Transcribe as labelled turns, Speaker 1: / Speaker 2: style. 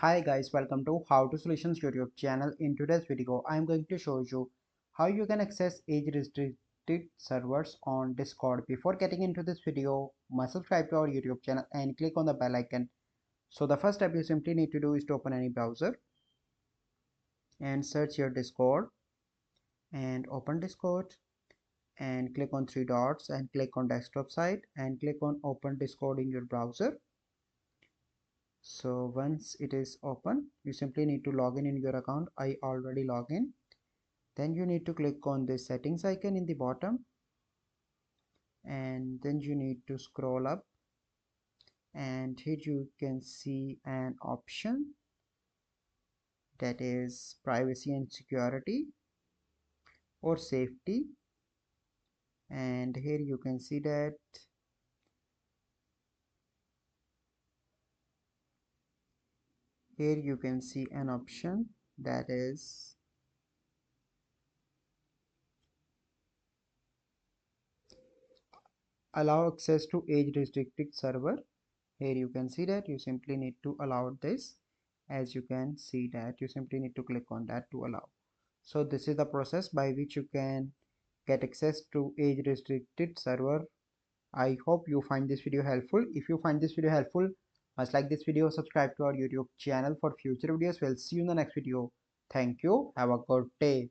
Speaker 1: Hi guys, welcome to How to Solutions YouTube channel. In today's video, I am going to show you how you can access age-restricted servers on Discord. Before getting into this video, must subscribe to our YouTube channel and click on the bell icon. So the first step you simply need to do is to open any browser and search your Discord and open Discord and click on three dots and click on desktop side and click on open Discord in your browser. So once it is open, you simply need to log in your account. I already log in. Then you need to click on the settings icon in the bottom, and then you need to scroll up, and here you can see an option that is privacy and security or safety. And here you can see that an option that is allow access to age restricted server. Here you can see that you simply need to allow this. As you can see that you simply need to click on that to allow. So this is the process by which you can get access to age restricted server. I hope you find this video helpful. If you find this video helpful, must like this video, subscribe to our YouTube channel for future videos. We'll see you in the next video. Thank you. Have a good day.